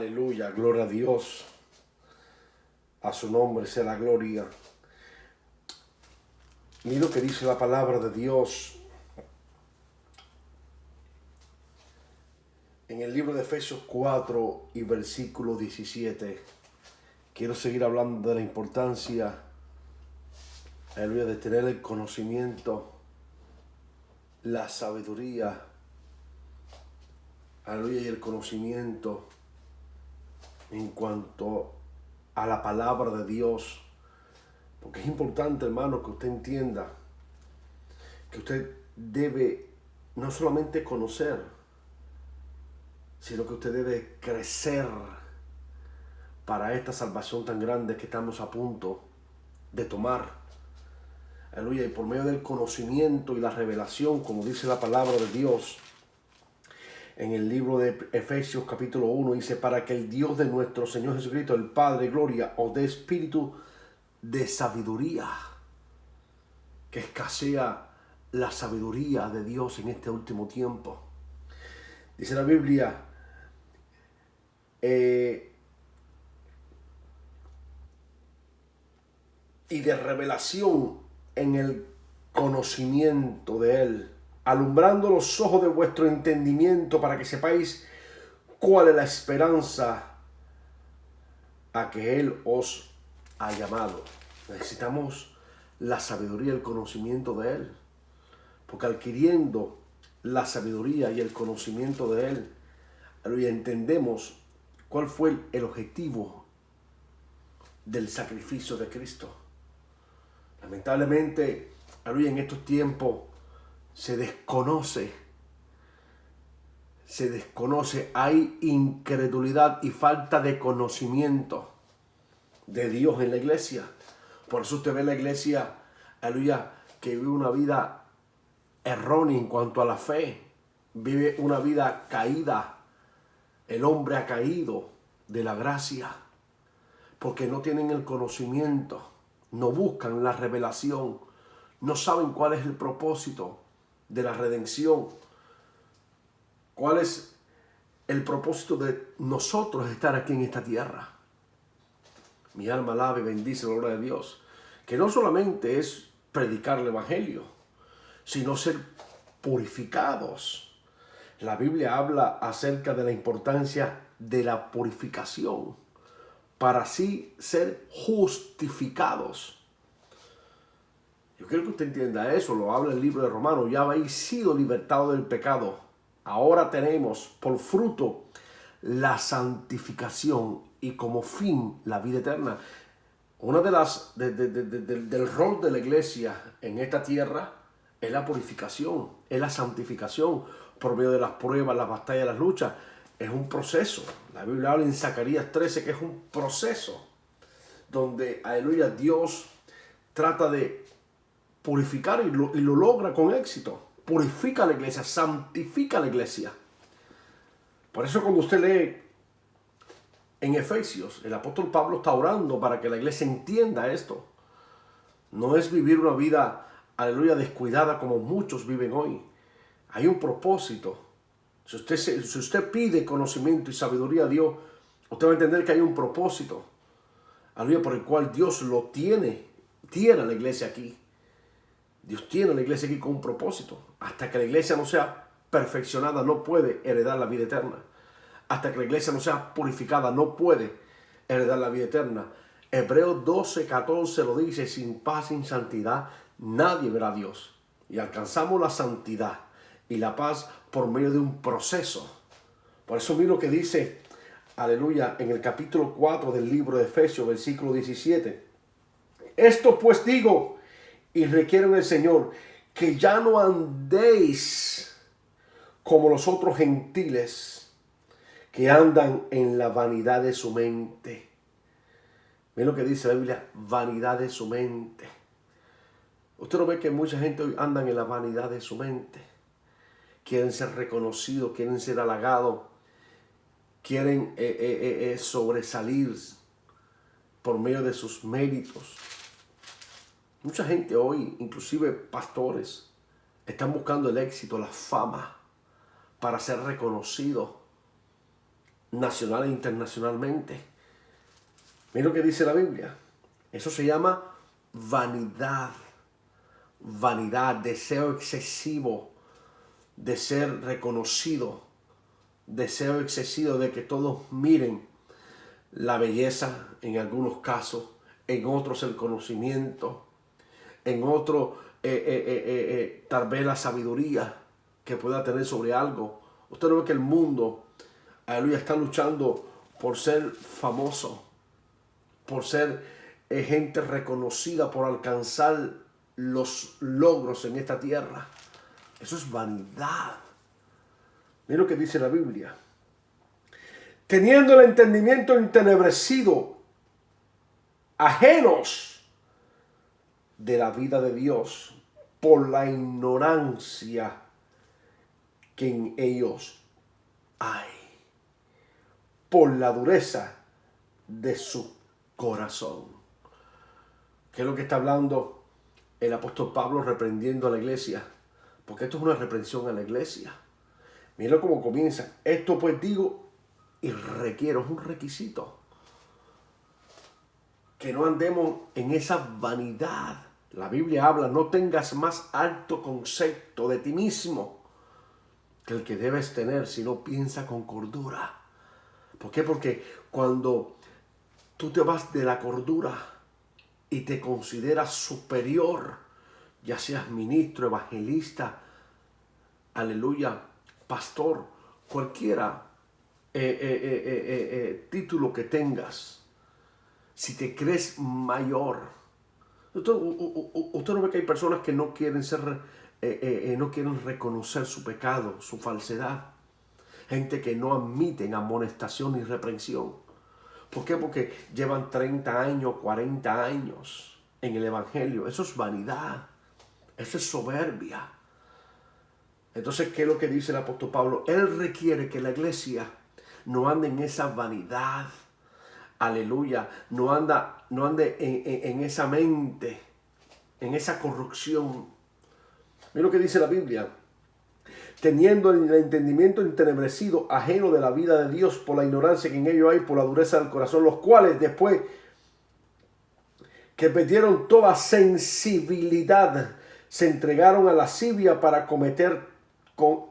Aleluya, gloria a Dios. A su nombre sea la gloria. Mira lo que dice la palabra de Dios en el libro de Efesios 4 y versículo 17. Quiero seguir hablando de la importancia, aleluya, de tener el conocimiento, la sabiduría, aleluya, y el conocimiento en cuanto a la palabra de Dios. Porque es importante, hermano, que usted entienda que usted debe no solamente conocer, sino que usted debe crecer para esta salvación tan grande que estamos a punto de tomar. Aleluya, y por medio del conocimiento y la revelación, como dice la palabra de Dios, en el libro de Efesios capítulo 1, dice: para que el Dios de nuestro Señor Jesucristo, el Padre de gloria, os dé espíritu de sabiduría, que escasea la sabiduría de Dios en este último tiempo. Dice la Biblia, y de revelación en el conocimiento de Él, alumbrando los ojos de vuestro entendimiento, para que sepáis cuál es la esperanza a que Él os ha llamado. Necesitamos la sabiduría y el conocimiento de Él, porque adquiriendo la sabiduría y el conocimiento de Él, entendemos cuál fue el objetivo del sacrificio de Cristo. Lamentablemente, en estos tiempos se desconoce, hay incredulidad y falta de conocimiento de Dios en la iglesia. Por eso usted ve en la iglesia, que vive una vida errónea en cuanto a la fe, vive una vida caída. El hombre ha caído de la gracia porque no tienen el conocimiento, no buscan la revelación, no saben cuál es el propósito de la redención, cuál es el propósito de nosotros estar aquí en esta tierra. Mi alma alaba y bendice la gloria de Dios, que no solamente es predicar el evangelio, sino ser purificados. La Biblia habla acerca de la importancia de la purificación para así ser justificados. Yo quiero que usted entienda eso, lo habla el libro de Romanos. Ya habéis sido libertados del pecado. Ahora tenemos por fruto la santificación y como fin la vida eterna. Una de las del rol de la iglesia en esta tierra es la purificación, es la santificación por medio de las pruebas, las batallas, las luchas. Es un proceso. La Biblia habla en Zacarías 13 que es un proceso donde, aleluya, Dios trata de purificar y lo logra con éxito. Purifica a la iglesia, santifica a la iglesia. Por eso cuando usted lee en Efesios, el apóstol Pablo está orando para que la iglesia entienda esto. No es vivir una vida, aleluya, descuidada como muchos viven hoy. Hay un propósito. Si usted pide conocimiento y sabiduría a Dios, usted va a entender que hay un propósito, aleluya, por el cual Dios lo tiene a la iglesia aquí. Dios tiene a la iglesia aquí con un propósito. Hasta que la iglesia no sea perfeccionada, no puede heredar la vida eterna. Hasta que la iglesia no sea purificada, no puede heredar la vida eterna. Hebreos 12:14 lo dice: sin paz, sin santidad, nadie verá a Dios. Y alcanzamos la santidad y la paz por medio de un proceso. Por eso mira lo que dice, aleluya, en el capítulo 4 del libro de Efesios, versículo 17. Esto pues digo y requiero en el Señor, que ya no andéis como los otros gentiles que andan en la vanidad de su mente. Miren lo que dice la Biblia: vanidad de su mente. Usted no ve que mucha gente hoy anda en la vanidad de su mente. Quieren ser reconocidos, quieren ser halagados, quieren sobresalir por medio de sus méritos. Mucha gente hoy, inclusive pastores, están buscando el éxito, la fama, para ser reconocidos nacional e internacionalmente. Mira lo que dice la Biblia. Eso se llama vanidad. Vanidad, deseo excesivo de ser reconocido, deseo excesivo de que todos miren la belleza en algunos casos, en otros el conocimiento, en otros tal vez la sabiduría que pueda tener sobre algo. Usted no ve que el mundo, aleluya, está luchando por ser famoso, por ser gente reconocida, por alcanzar los logros en esta tierra. Eso es vanidad. Mira lo que dice la Biblia. Teniendo el entendimiento entenebrecido, ajenos de la vida de Dios por la ignorancia que en ellos hay, por la dureza de su corazón. ¿Qué es lo que está hablando el apóstol Pablo reprendiendo a la iglesia? Porque esto es una reprensión a la iglesia. Mira cómo comienza. Esto pues digo y requiero, es un requisito. Que no andemos en esa vanidad. La Biblia habla, no tengas más alto concepto de ti mismo que el que debes tener, sino piensa con cordura. ¿Por qué? Porque cuando tú te vas de la cordura y te consideras superior, ya seas ministro, evangelista, aleluya, pastor, cualquiera título que tengas, si te crees mayor. Usted no ve que hay personas que no quieren ser, no quieren reconocer su pecado, su falsedad. Gente que no admiten amonestación ni reprensión. ¿Por qué? Porque llevan 30 años, 40 años en el evangelio. Eso es vanidad. Eso es soberbia. Entonces, ¿qué es lo que dice el apóstol Pablo? Él requiere que la iglesia no ande en esa vanidad. Aleluya. No ande en esa mente, en esa corrupción. Mira lo que dice la Biblia. Teniendo el entendimiento entenebrecido, ajeno de la vida de Dios por la ignorancia que en ello hay, por la dureza del corazón, los cuales después que perdieron toda sensibilidad, se entregaron a la lascivia para cometer con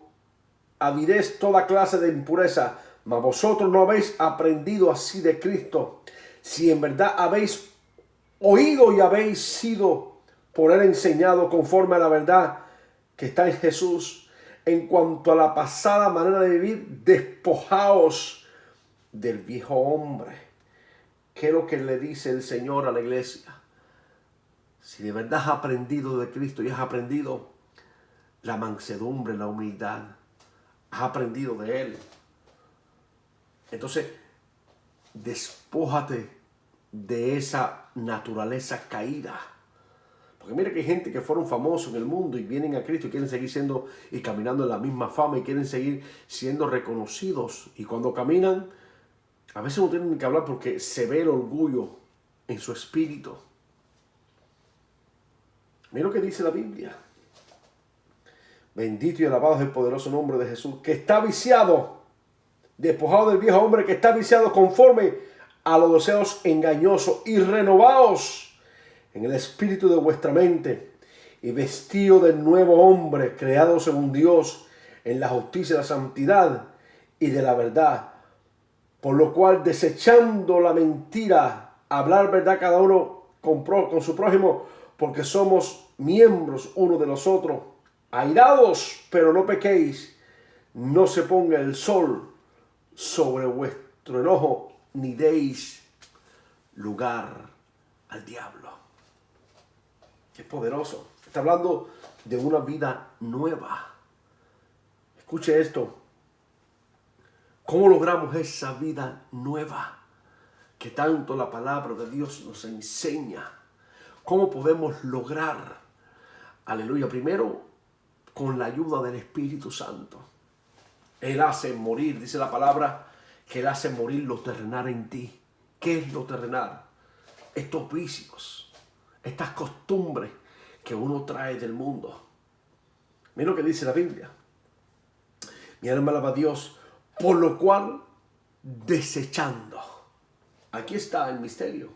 avidez toda clase de impureza. Mas vosotros no habéis aprendido así de Cristo, si en verdad habéis oído y habéis sido por él enseñado conforme a la verdad que está en Jesús. En cuanto a la pasada manera de vivir, despojaos del viejo hombre. ¿Qué es lo que le dice el Señor a la iglesia? Si de verdad has aprendido de Cristo y has aprendido la mansedumbre, la humildad, has aprendido de Él, entonces despójate de esa naturaleza caída. Porque mira que hay gente que fueron famosos en el mundo y vienen a Cristo y quieren seguir siendo y caminando en la misma fama y quieren seguir siendo reconocidos. Y cuando caminan, a veces no tienen que hablar porque se ve el orgullo en su espíritu. Mira lo que dice la Biblia. Bendito y alabado es el poderoso nombre de Jesús, que está viciado, despojado del viejo hombre que está viciado conforme a los deseos engañosos y renovaos en el espíritu de vuestra mente y vestido del nuevo hombre creado según Dios en la justicia, la santidad y de la verdad, por lo cual desechando la mentira, hablar verdad cada uno con su prójimo, porque somos miembros uno de los otros. Airados, pero no pequéis, no se ponga el sol sobre vuestro enojo, ni deis lugar al diablo. Es poderoso. Está hablando de una vida nueva. Escuche esto. ¿Cómo logramos esa vida nueva que tanto la palabra de Dios nos enseña? ¿Cómo podemos lograr? Aleluya. Primero, con la ayuda del Espíritu Santo. Él hace morir, dice la palabra, que Él hace morir lo terrenal en ti. ¿Qué es lo terrenal? Estos vicios, estas costumbres que uno trae del mundo. Mira lo que dice la Biblia. Mi alma alaba a Dios, por lo cual desechando. Aquí está el misterio,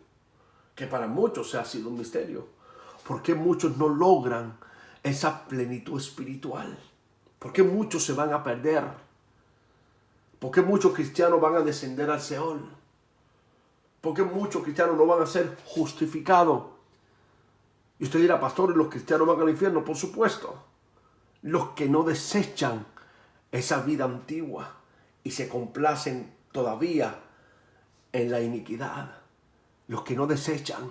que para muchos ha sido un misterio. ¿Por qué muchos no logran esa plenitud espiritual? ¿Por qué muchos se van a perder? ¿Por qué muchos cristianos van a descender al Seol? ¿Por qué muchos cristianos no van a ser justificados? Y usted dirá, pastor, ¿y los cristianos van al infierno? Por supuesto. Los que no desechan esa vida antigua y se complacen todavía en la iniquidad. Los que no desechan.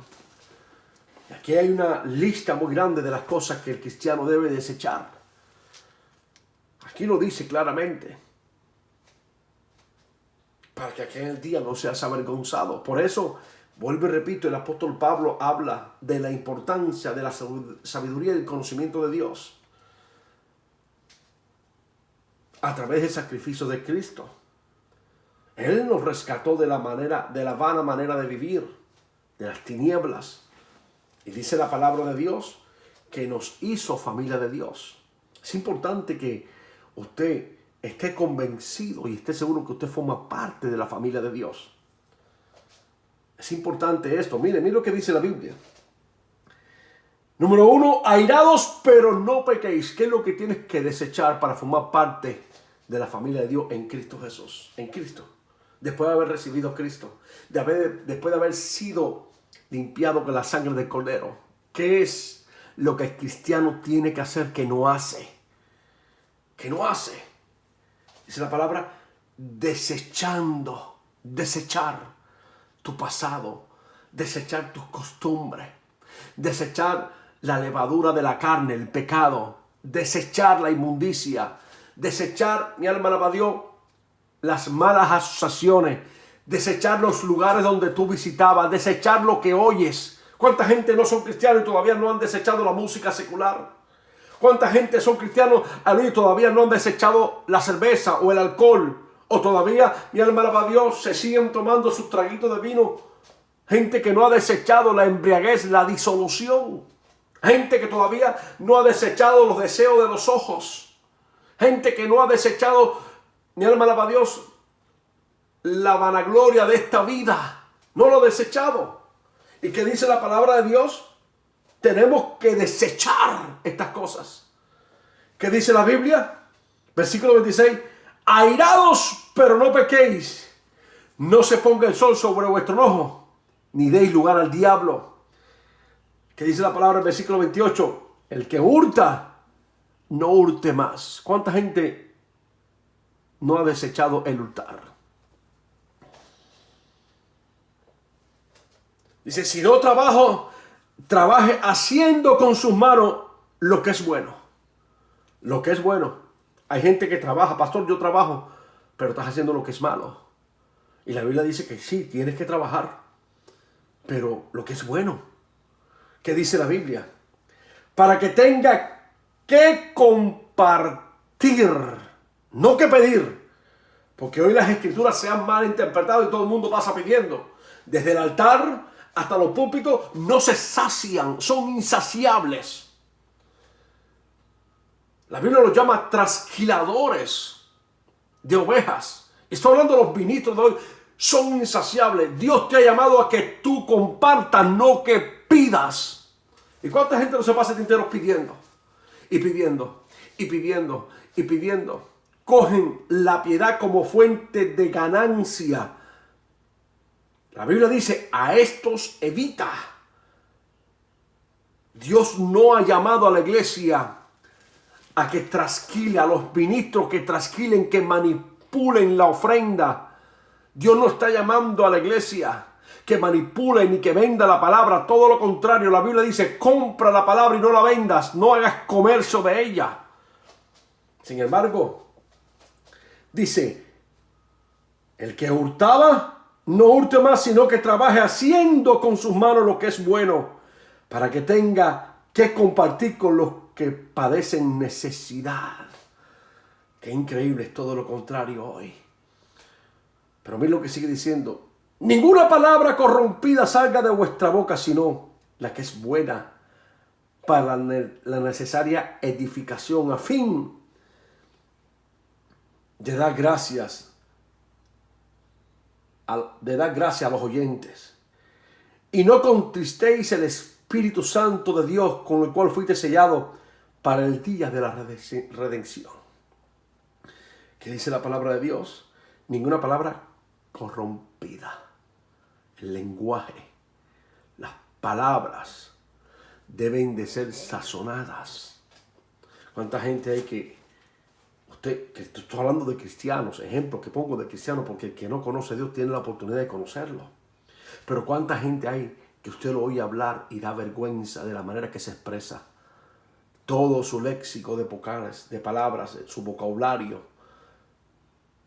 Aquí hay una lista muy grande de las cosas que el cristiano debe desechar. Aquí lo dice claramente. Para que aquel día no seas avergonzado. Por eso, vuelvo y repito, el apóstol Pablo habla de la importancia de la sabiduría y el conocimiento de Dios a través del sacrificio de Cristo. Él nos rescató de la vana manera de vivir, de las tinieblas. Y dice la palabra de Dios que nos hizo familia de Dios. Es importante que usted esté convencido y esté seguro que usted forma parte de la familia de Dios. Es importante esto. Mire lo que dice la Biblia. Número 1, airados pero no pequéis. ¿Qué es lo que tienes que desechar para formar parte de la familia de Dios en Cristo Jesús? En Cristo. Después de haber recibido a Cristo. Después de haber sido limpiado con la sangre del Cordero. ¿Qué es lo que el cristiano tiene que hacer que no hace? Que no hace. Dice la palabra, desechar tu pasado, desechar tus costumbres, desechar la levadura de la carne, el pecado, desechar la inmundicia, desechar, mi alma alaba a Dios, las malas asociaciones, desechar los lugares donde tú visitabas, desechar lo que oyes. ¿Cuánta gente no son cristianos y todavía no han desechado la música secular? ¿Cuánta gente son cristianos y todavía no han desechado la cerveza o el alcohol? O todavía, mi alma alaba a Dios, se siguen tomando sus traguitos de vino. Gente que no ha desechado la embriaguez, la disolución. Gente que todavía no ha desechado los deseos de los ojos. Gente que no ha desechado, mi alma alaba a Dios, la vanagloria de esta vida. No lo ha desechado. ¿Y qué dice la palabra de Dios? Tenemos que desechar estas cosas. ¿Qué dice la Biblia? Versículo 26. Airados, pero no pequéis. No se ponga el sol sobre vuestro enojo, ni deis lugar al diablo. ¿Qué dice la palabra en versículo 28? El que hurta, no hurte más. ¿Cuánta gente no ha desechado el hurtar? Dice, si no trabaje haciendo con sus manos lo que es bueno. Lo que es bueno. Hay gente que trabaja, pastor, yo trabajo, pero estás haciendo lo que es malo. Y la Biblia dice que sí, tienes que trabajar, pero lo que es bueno. ¿Qué dice la Biblia? Para que tenga que compartir, no que pedir. Porque hoy las escrituras se han mal interpretado y todo el mundo pasa pidiendo. Desde el altar hasta los púlpitos no se sacian, son insaciables. La Biblia los llama trasquiladores de ovejas. Estoy hablando de los ministros de hoy. Son insaciables. Dios te ha llamado a que tú compartas, no que pidas. ¿Y cuánta gente no se pasa enteros pidiendo? Y pidiendo, y pidiendo, y pidiendo. Cogen la piedad como fuente de ganancia. La Biblia dice, a estos evita. Dios no ha llamado a la iglesia a que trasquile, a los ministros que trasquilen, que manipulen la ofrenda. Dios no está llamando a la iglesia que manipule ni que venda la palabra. Todo lo contrario, la Biblia dice, compra la palabra y no la vendas. No hagas comercio de ella. Sin embargo, dice, el que hurtaba, no hurte más, sino que trabaje haciendo con sus manos lo que es bueno, para que tenga que compartir con los que padecen necesidad. Qué increíble es todo lo contrario hoy. Pero mira lo que sigue diciendo. Ninguna palabra corrompida salga de vuestra boca, sino la que es buena para la necesaria edificación, a fin de dar gracias de dar gracias a los oyentes. Y no contristéis el Espíritu Santo de Dios, con el cual fuiste sellado para el día de la redención. ¿Qué dice la palabra de Dios? Ninguna palabra corrompida. El lenguaje, las palabras deben de ser sazonadas. ¿Cuánta gente hay que estoy hablando de cristianos, ejemplos que pongo de cristianos, porque el que no conoce a Dios tiene la oportunidad de conocerlo? Pero cuánta gente hay que usted lo oye hablar y da vergüenza de la manera que se expresa. Todo su léxico de vocales, de palabras, su vocabulario,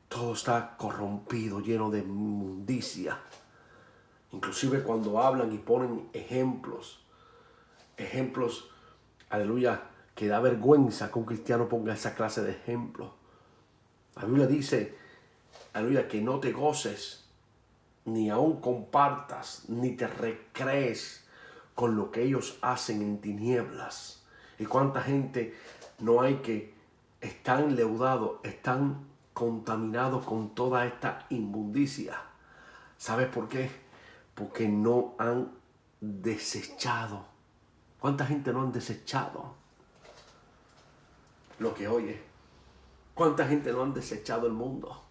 todo está corrompido, lleno de inmundicia. Inclusive cuando hablan y ponen ejemplos, aleluya, que da vergüenza que un cristiano ponga esa clase de ejemplos. La Biblia dice, aleluya, que no te goces, ni aún compartas, ni te recrees con lo que ellos hacen en tinieblas. Y cuánta gente no hay que están leudados, están contaminados con toda esta inmundicia. ¿Sabes por qué? Porque no han desechado. ¿Cuánta gente no han desechado lo que oye? ¿Cuánta gente no han desechado el mundo?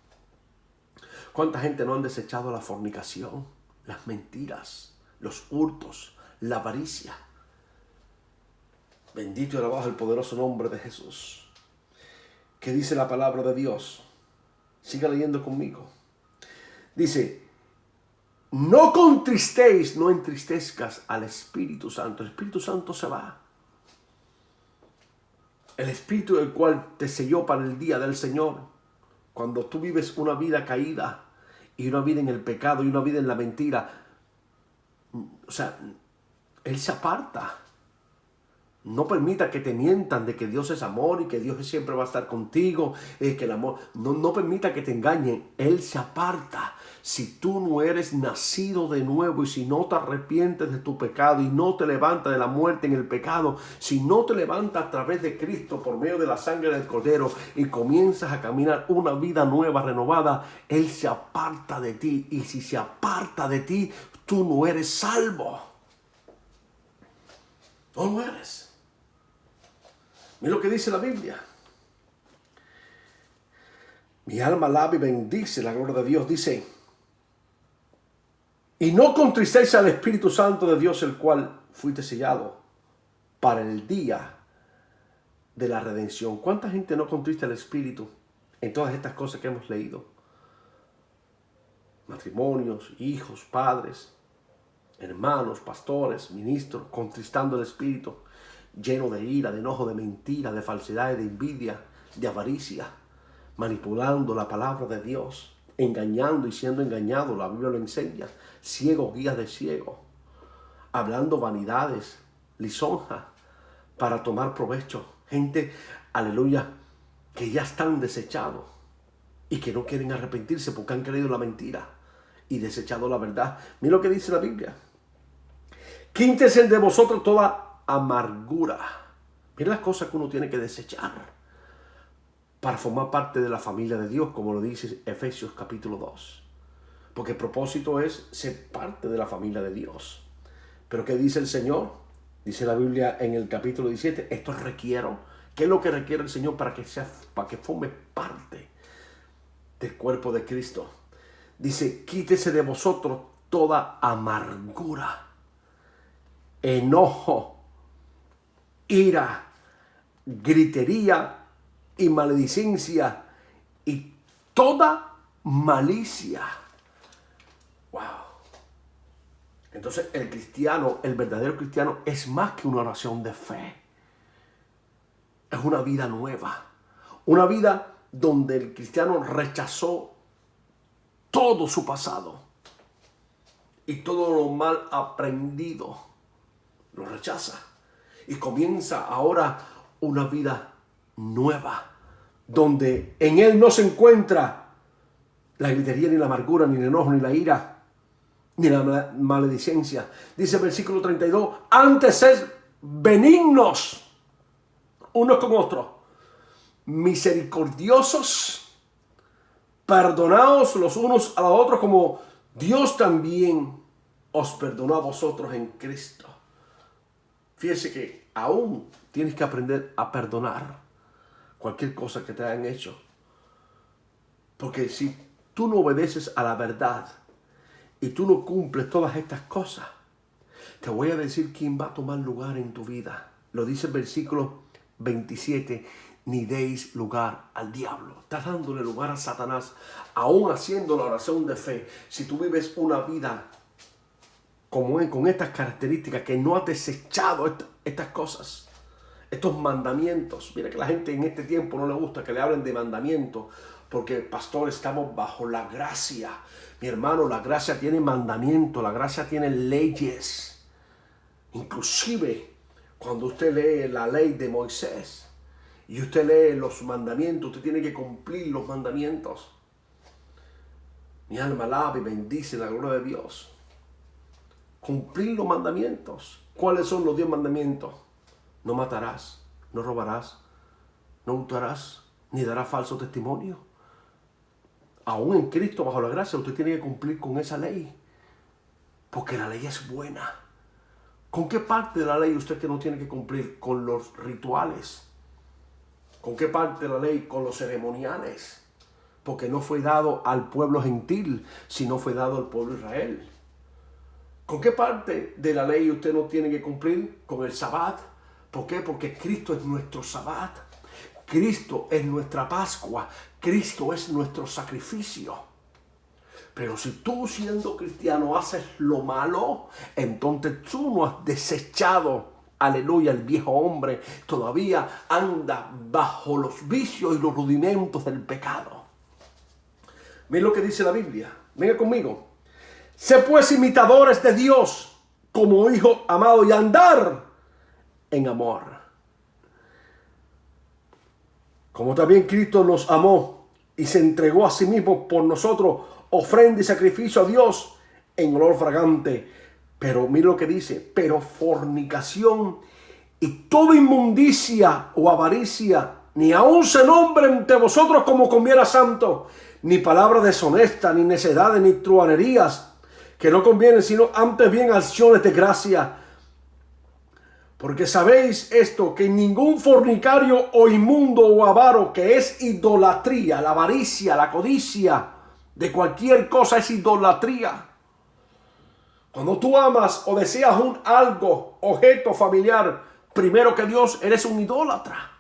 ¿Cuánta gente no han desechado la fornicación, las mentiras, los hurtos, la avaricia? Bendito y alabado el poderoso nombre de Jesús. ¿Qué dice la palabra de Dios? Siga leyendo conmigo. Dice, no contristéis, no entristezcas al Espíritu Santo. El Espíritu Santo se va. El Espíritu del cual te selló para el día del Señor. Cuando tú vives una vida caída y una vida en el pecado y una vida en la mentira, o sea, Él se aparta. No permita que te mientan de que Dios es amor y que Dios siempre va a estar contigo. Que el amor, no permita que te engañen. Él se aparta. Si tú no eres nacido de nuevo y si no te arrepientes de tu pecado y no te levantas de la muerte en el pecado, si no te levantas a través de Cristo por medio de la sangre del Cordero y comienzas a caminar una vida nueva, renovada, Él se aparta de ti. Y si se aparta de ti, tú no eres salvo. No lo eres. Mira lo que dice la Biblia. Mi alma alaba y bendice la gloria de Dios. Dice, y no contristéis al Espíritu Santo de Dios, el cual fuiste sellado para el día de la redención. ¿Cuánta gente no contrista al Espíritu en todas estas cosas que hemos leído? Matrimonios, hijos, padres, hermanos, pastores, ministros, contristando al Espíritu, lleno de ira, de enojo, de mentira, de falsedad, de envidia, de avaricia, manipulando la palabra de Dios, engañando y siendo engañado. La Biblia lo enseña. Ciego guía de ciego, hablando vanidades, lisonjas, para tomar provecho. Gente, aleluya, que ya están desechados y que no quieren arrepentirse porque han creído la mentira y desechado la verdad. Mira lo que dice la Biblia. Quítese de vosotros toda amargura. Mira las cosas que uno tiene que desechar para formar parte de la familia de Dios, como lo dice Efesios capítulo 2. Porque el propósito es ser parte de la familia de Dios. Pero ¿qué dice el Señor? Dice la Biblia en el capítulo 17, esto requiero. ¿Qué es lo que requiere el Señor para que forme parte del cuerpo de Cristo? Dice, quítese de vosotros toda amargura, enojo, ira, gritería y maledicencia y toda malicia. Wow. Entonces el cristiano, el verdadero cristiano, es más que una oración de fe. Es una vida nueva. Una vida donde el cristiano rechazó todo su pasado y todo lo mal aprendido. Lo rechaza. Y comienza ahora una vida nueva, donde en él no se encuentra la gritería, ni la amargura, ni el enojo, ni la ira, ni la maledicencia. Dice el versículo 32, antes sed benignos unos con otros, misericordiosos, perdonaos los unos a los otros como Dios también os perdonó a vosotros en Cristo. Fíjese que aún tienes que aprender a perdonar cualquier cosa que te hayan hecho. Porque si tú no obedeces a la verdad y tú no cumples todas estas cosas, te voy a decir quién va a tomar lugar en tu vida. Lo dice el versículo 27. Ni deis lugar al diablo. Estás dándole lugar a Satanás, aún haciendo la oración de fe. Si tú vives una vida con estas características, que no has desechado estas cosas, estos mandamientos. Mira que la gente en este tiempo no le gusta que le hablen de mandamientos, porque, pastor, estamos bajo la gracia. Mi hermano, la gracia tiene mandamientos, la gracia tiene leyes. Inclusive, cuando usted lee la ley de Moisés y usted lee los mandamientos, usted tiene que cumplir los mandamientos. Mi alma alaba y bendice la gloria de Dios. Cumplir los mandamientos. ¿Cuáles son los 10 mandamientos? No matarás, no robarás, no hurtarás, ni darás falso testimonio. Aún en Cristo, bajo la gracia, usted tiene que cumplir con esa ley, porque la ley es buena. ¿Con qué parte de la ley usted que no tiene que cumplir? Con los rituales. ¿Con qué parte de la ley? Con los ceremoniales. Porque no fue dado al pueblo gentil, sino fue dado al pueblo de Israel. ¿Con qué parte de la ley usted no tiene que cumplir? Con el Sabbat. ¿Por qué? Porque Cristo es nuestro Sabbat. Cristo es nuestra Pascua. Cristo es nuestro sacrificio. Pero si tú, siendo cristiano, haces lo malo, entonces tú no has desechado, aleluya, el viejo hombre. Todavía anda bajo los vicios y los rudimentos del pecado. Miren lo que dice la Biblia. Venga conmigo. Sé pues imitadores de Dios como hijo amado y andar en amor. Como también Cristo nos amó y se entregó a sí mismo por nosotros, ofrenda y sacrificio a Dios en olor fragante. Pero mira lo que dice, pero fornicación y toda inmundicia o avaricia, ni aun se nombre entre vosotros como conviene a santo, ni palabras deshonestas, ni necedades, ni truhanerías, que no convienen, sino antes bien acciones de gracia. Porque sabéis esto, que ningún fornicario o inmundo o avaro, que es idolatría, la avaricia, la codicia de cualquier cosa es idolatría. Cuando tú amas o deseas algo, objeto familiar, primero que Dios, eres un idólatra.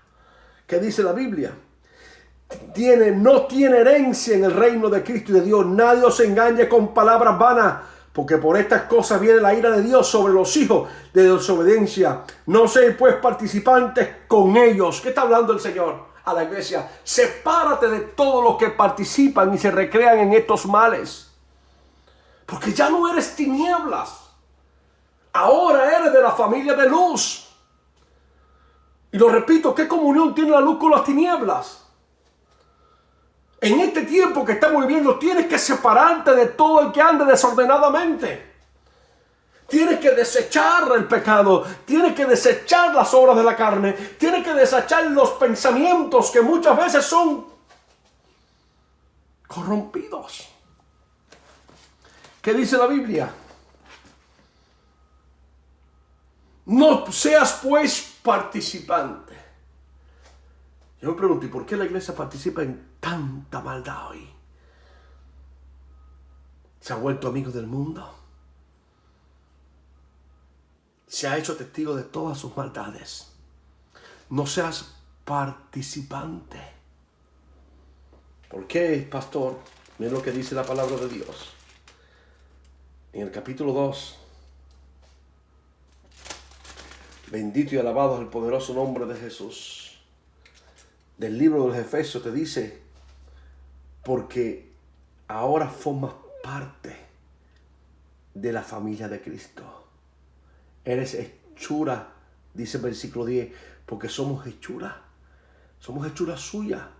¿Qué dice la Biblia? No tiene herencia en el reino de Cristo y de Dios. Nadie os engañe con palabras vanas, porque por estas cosas viene la ira de Dios sobre los hijos de desobediencia. No seáis pues participantes con ellos. ¿Qué está hablando el Señor a la iglesia? Sepárate de todos los que participan y se recrean en estos males. Porque ya no eres tinieblas. Ahora eres de la familia de luz. Y lo repito, ¿qué comunión tiene la luz con las tinieblas? En este tiempo que estamos viviendo, tienes que separarte de todo el que ande desordenadamente. Tienes que desechar el pecado. Tienes que desechar las obras de la carne. Tienes que desechar los pensamientos que muchas veces son corrompidos. ¿Qué dice la Biblia? No seas pues participante. Yo me pregunto, ¿y por qué la iglesia participa en tanta maldad hoy? ¿Se ha vuelto amigo del mundo? ¿Se ha hecho testigo de todas sus maldades? No seas participante. ¿Por qué, pastor? Mira lo que dice la palabra de Dios. En el capítulo 2. Bendito y alabado es el poderoso nombre de Jesús. Del libro de los Efesios te dice, porque ahora formas parte de la familia de Cristo. Eres hechura, dice el versículo 10, porque somos hechura suya.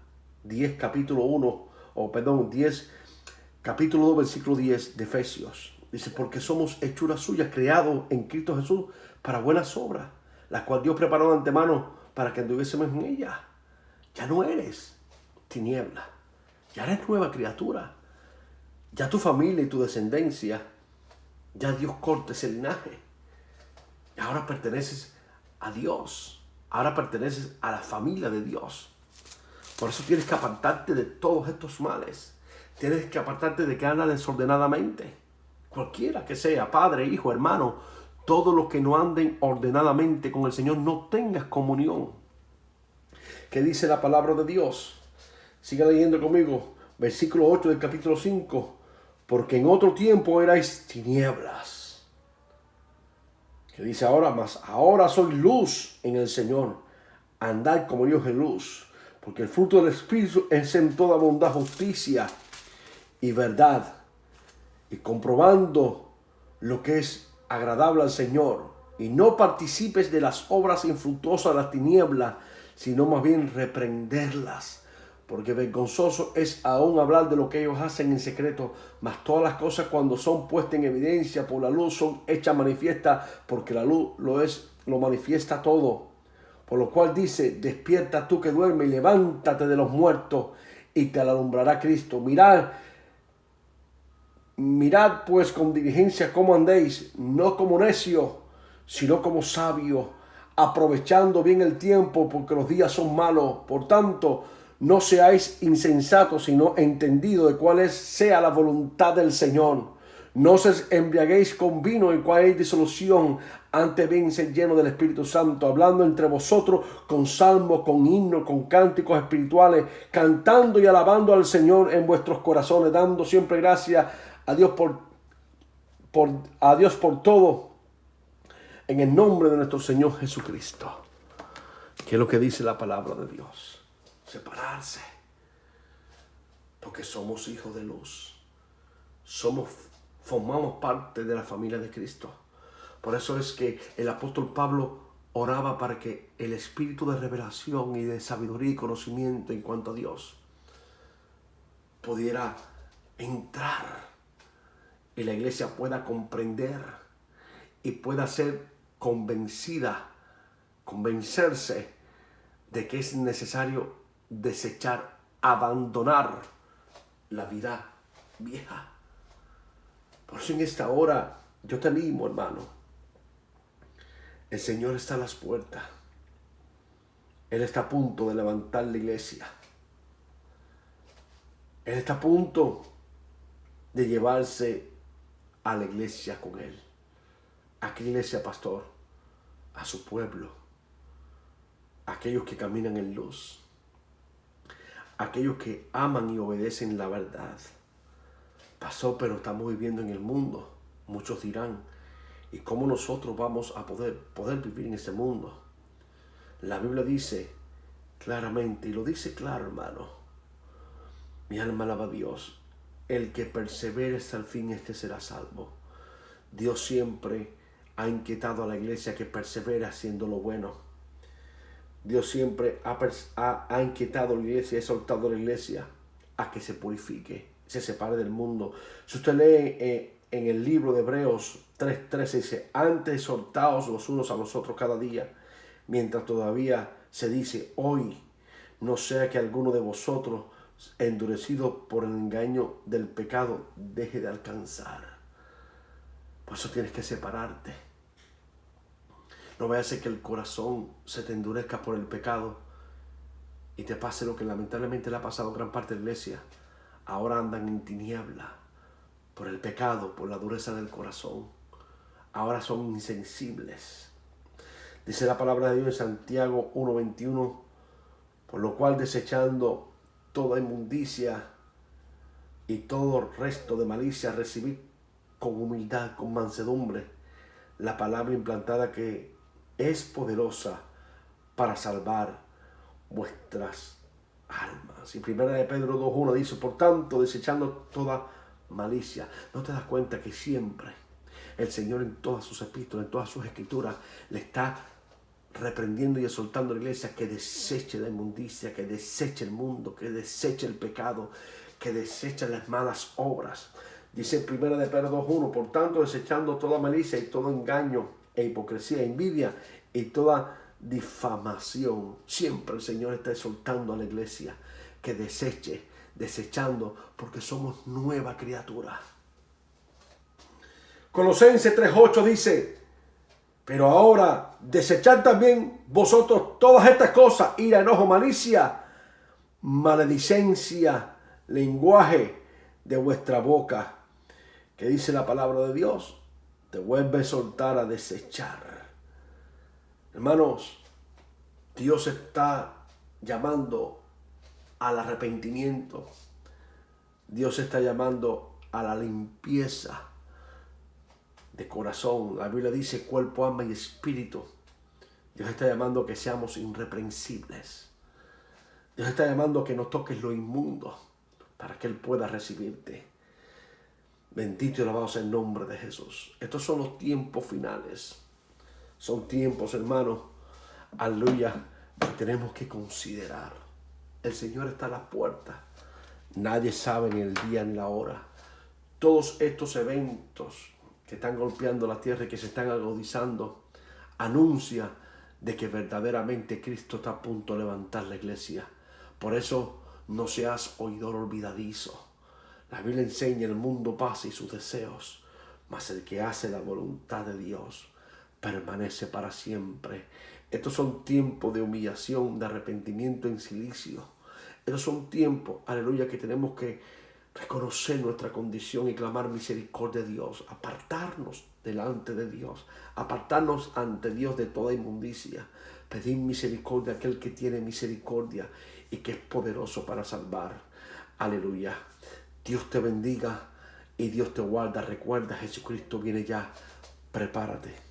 10 capítulo 10 capítulo 2 versículo 10 de Efesios. Dice, porque somos hechura suya, creados en Cristo Jesús para buenas obras, las cuales Dios preparó de antemano para que anduviésemos en ellas. Ya no eres tiniebla, ya eres nueva criatura. Ya tu familia y tu descendencia, ya Dios corta ese linaje. Ahora perteneces a Dios. Ahora perteneces a la familia de Dios. Por eso tienes que apartarte de todos estos males. Tienes que apartarte de que anda desordenadamente. Cualquiera que sea, padre, hijo, hermano, todos los que no anden ordenadamente con el Señor, no tengas comunión. ¿Qué dice la palabra de Dios? Siga leyendo conmigo. Versículo 8 del capítulo 5. Porque en otro tiempo erais tinieblas. Que dice ahora, mas ahora soy luz en el Señor. Andad como Dios es luz. Porque el fruto del Espíritu es en toda bondad, justicia y verdad. Y comprobando lo que es agradable al Señor. Y no participes de las obras infructuosas de las tinieblas, sino más bien reprenderlas. Porque vergonzoso es aún hablar de lo que ellos hacen en secreto, mas todas las cosas cuando son puestas en evidencia por la luz son hechas manifiestas, porque la luz lo manifiesta todo. Por lo cual dice, despierta tú que duermes y levántate de los muertos y te alumbrará Cristo. Mirad pues con diligencia cómo andéis, no como necios, sino como sabios, aprovechando bien el tiempo, porque los días son malos. Por tanto, no seáis insensatos, sino entendidos de cuál sea la voluntad del Señor. No os embriaguéis con vino, en cual hay disolución, antes bien sed llenos del Espíritu Santo, hablando entre vosotros con salmos, con himnos, con cánticos espirituales, cantando y alabando al Señor en vuestros corazones, dando siempre gracias a Dios por todo, en el nombre de nuestro Señor Jesucristo. ¿Qué es lo que dice la palabra de Dios? Separarse, porque somos hijos de luz. Formamos parte de la familia de Cristo. Por eso es que el apóstol Pablo oraba para que el espíritu de revelación y de sabiduría y conocimiento en cuanto a Dios pudiera entrar y la iglesia pueda comprender y pueda ser convencerse de que es necesario desechar, abandonar la vida vieja. Por eso en esta hora yo te animo, hermano. El Señor está a las puertas. Él está a punto de levantar la iglesia. Él está a punto de llevarse a la iglesia con Él. ¿A qué iglesia, pastor? A su pueblo. Aquellos que caminan en luz. Aquellos que aman y obedecen la verdad. Pasó, pero estamos viviendo en el mundo. Muchos dirán, ¿y cómo nosotros vamos a poder vivir en ese mundo? La Biblia dice claramente, y lo dice claro, hermano. Mi alma alaba a Dios. El que persevere hasta el fin, este será salvo. Dios siempre ha inquietado a la iglesia que persevere haciendo lo bueno. Dios siempre ha inquietado a la iglesia, ha exhortado a la iglesia a que se purifique, se separe del mundo. Si usted lee en el libro de Hebreos 3:13, dice, antes exhortaos los unos a los otros cada día, mientras todavía se dice hoy, no sea que alguno de vosotros, endurecido por el engaño del pecado, deje de alcanzar. Por eso tienes que separarte. No vaya a ser que el corazón se te endurezca por el pecado y te pase lo que lamentablemente le ha pasado a gran parte de la iglesia. Ahora andan en tiniebla por el pecado, por la dureza del corazón. Ahora son insensibles. Dice la palabra de Dios en Santiago 1:21, por lo cual desechando toda inmundicia y todo resto de malicia, recibid con humildad, con mansedumbre, la palabra implantada que es poderosa para salvar vuestras almas. Y primera de Pedro 2:1 dice, por tanto, desechando toda malicia. ¿No te das cuenta que siempre el Señor en todas sus epístolas, en todas sus escrituras, le está reprendiendo y exhortando a la iglesia que deseche la inmundicia, que deseche el mundo, que deseche el pecado, que deseche las malas obras? Dice primera de Pedro 2:1, por tanto, desechando toda malicia y todo engaño e hipocresía, envidia y toda difamación. Siempre el Señor está exhortando a la iglesia que deseche desechando, porque somos nueva criatura. Colosenses 3:8 dice: pero ahora desechad también vosotros todas estas cosas: ira, enojo, malicia, maledicencia, lenguaje de vuestra boca. ¿Qué dice la palabra de Dios? Te vuelve a soltar, a desechar. Hermanos, Dios está llamando al arrepentimiento. Dios está llamando a la limpieza de corazón. La Biblia dice cuerpo, alma y espíritu. Dios está llamando a que seamos irreprensibles. Dios está llamando a que no toques lo inmundo para que Él pueda recibirte. Bendito y alabado sea el nombre de Jesús. Estos son los tiempos finales. Son tiempos, hermanos, aleluya, que tenemos que considerar. El Señor está a la puerta. Nadie sabe ni el día ni la hora. Todos estos eventos que están golpeando la tierra y que se están agudizando, anuncia de que verdaderamente Cristo está a punto de levantar la iglesia. Por eso no seas oidor olvidadizo. La Biblia enseña: el mundo pasa y sus deseos, mas el que hace la voluntad de Dios permanece para siempre. Estos son tiempos de humillación, de arrepentimiento en silicio. Estos son tiempos, aleluya, que tenemos que reconocer nuestra condición y clamar misericordia de Dios, apartarnos delante de Dios, apartarnos ante Dios de toda inmundicia, pedir misericordia a aquel que tiene misericordia y que es poderoso para salvar. Aleluya. Dios te bendiga y Dios te guarda. Recuerda, Jesucristo viene ya. Prepárate.